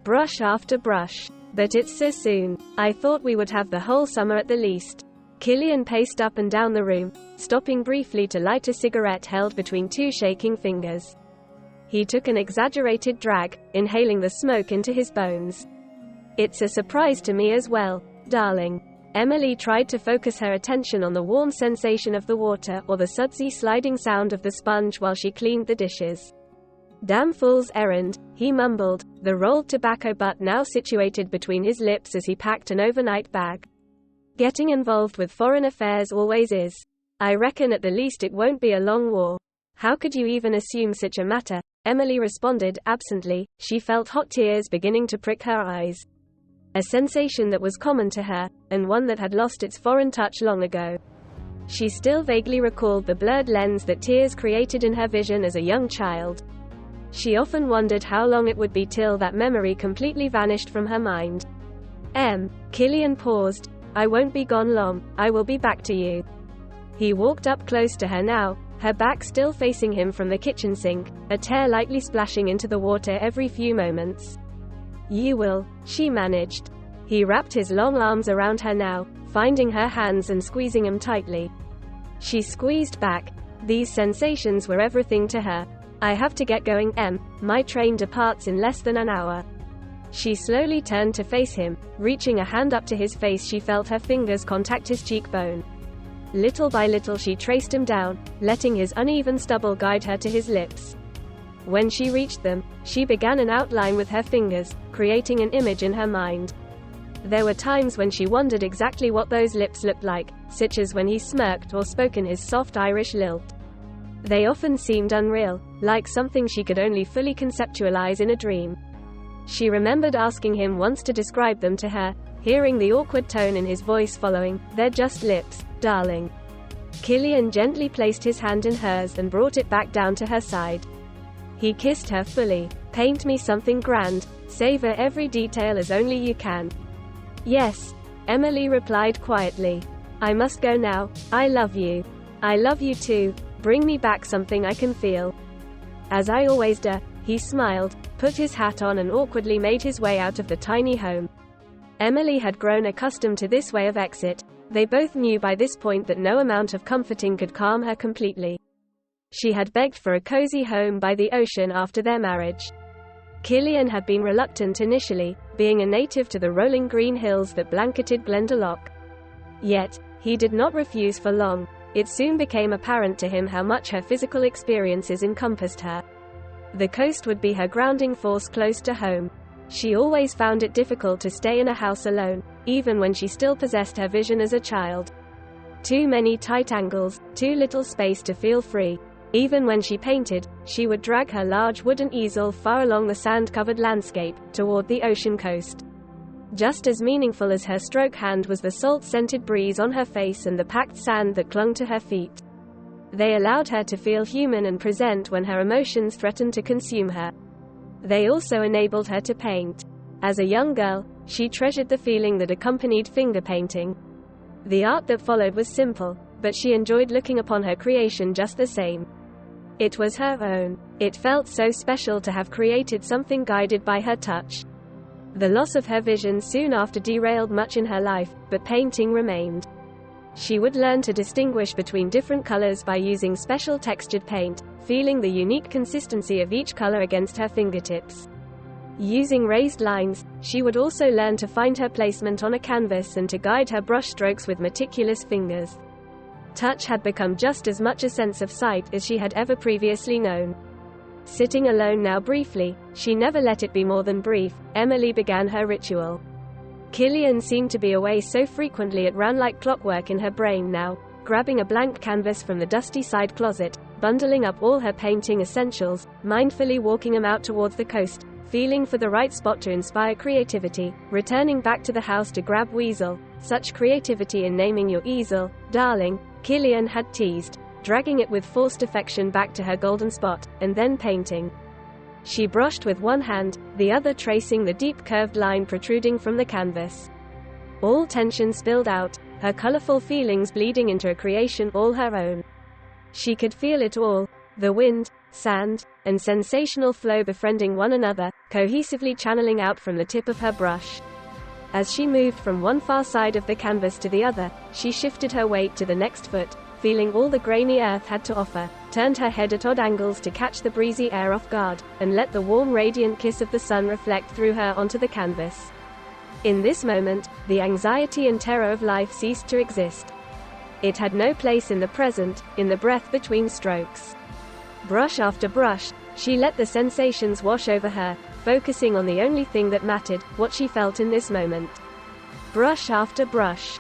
brush after brush. But it's so soon. I thought we would have the whole summer at the least. Killian paced up and down the room, stopping briefly to light a cigarette held between two shaking fingers. He took an exaggerated drag, inhaling the smoke into his bones. It's a surprise to me as well, darling. Emily tried to focus her attention on the warm sensation of the water or the sudsy sliding sound of the sponge while she cleaned the dishes. Damn fool's errand, he mumbled, the rolled tobacco butt now situated between his lips as he packed an overnight bag. Getting involved with foreign affairs always is. I reckon at the least it won't be a long war. How could you even assume such a matter? Emily responded, absently. She felt hot tears beginning to prick her eyes. A sensation that was common to her, and one that had lost its foreign touch long ago. She still vaguely recalled the blurred lens that tears created in her vision as a young child. She often wondered how long it would be till that memory completely vanished from her mind. Killian paused. I won't be gone long, I will be back to you. He walked up close to her now, her back still facing him from the kitchen sink, a tear lightly splashing into the water every few moments. You will, she managed. He wrapped his long arms around her now, finding her hands and squeezing them tightly. She squeezed back. These sensations were everything to her. I have to get going, my train departs in less than an hour. She slowly turned to face him, reaching a hand up to his face. She felt her fingers contact his cheekbone. Little by little she traced him down, letting his uneven stubble guide her to his lips. When she reached them, she began an outline with her fingers, creating an image in her mind. There were times when she wondered exactly what those lips looked like, such as when he smirked or spoke in his soft Irish lilt. They often seemed unreal, like something she could only fully conceptualize in a dream. She remembered asking him once to describe them to her, hearing the awkward tone in his voice following, "They're just lips, darling." Killian gently placed his hand in hers and brought it back down to her side. He kissed her fully. Paint me something grand, savor every detail as only you can. Yes, Emily replied quietly. I must go now. I love you. I love you too. Bring me back something I can feel. As I always do, he smiled, put his hat on and awkwardly made his way out of the tiny home. Emily had grown accustomed to this way of exit. They both knew by this point that no amount of comforting could calm her completely. She had begged for a cozy home by the ocean after their marriage. Killian had been reluctant initially, being a native to the rolling green hills that blanketed Glendalough. Yet, he did not refuse for long. It soon became apparent to him how much her physical experiences encompassed her. The coast would be her grounding force close to home. She always found it difficult to stay in a house alone, even when she still possessed her vision as a child. Too many tight angles, too little space to feel free. Even when she painted, she would drag her large wooden easel far along the sand-covered landscape, toward the ocean coast. Just as meaningful as her stroke hand was the salt-scented breeze on her face and the packed sand that clung to her feet. They allowed her to feel human and present when her emotions threatened to consume her. They also enabled her to paint. As a young girl, she treasured the feeling that accompanied finger painting. The art that followed was simple, but she enjoyed looking upon her creation just the same. It was her own. It felt so special to have created something guided by her touch. The loss of her vision soon after derailed much in her life, but painting remained. She would learn to distinguish between different colors by using special textured paint, feeling the unique consistency of each color against her fingertips. Using raised lines, she would also learn to find her placement on a canvas and to guide her brush strokes with meticulous fingers. Touch had become just as much a sense of sight as she had ever previously known. Sitting alone now briefly, she never let it be more than brief, Emily began her ritual. Killian seemed to be away so frequently it ran like clockwork in her brain now, grabbing a blank canvas from the dusty side closet, bundling up all her painting essentials, mindfully walking them out towards the coast, feeling for the right spot to inspire creativity, returning back to the house to grab Weasel. Such creativity in naming your easel, darling, Killian had teased, dragging it with forced affection back to her golden spot, and then painting. She brushed with one hand, the other tracing the deep curved line protruding from the canvas. All tension spilled out, her colorful feelings bleeding into a creation all her own. She could feel it all, the wind, sand, and sensational flow befriending one another, cohesively channeling out from the tip of her brush. As she moved from one far side of the canvas to the other, she shifted her weight to the next foot, feeling all the grainy earth had to offer, turned her head at odd angles to catch the breezy air off guard, and let the warm radiant kiss of the sun reflect through her onto the canvas. In this moment, the anxiety and terror of life ceased to exist. It had no place in the present, in the breath between strokes. Brush after brush, she let the sensations wash over her, focusing on the only thing that mattered, what she felt in this moment. Brush after brush.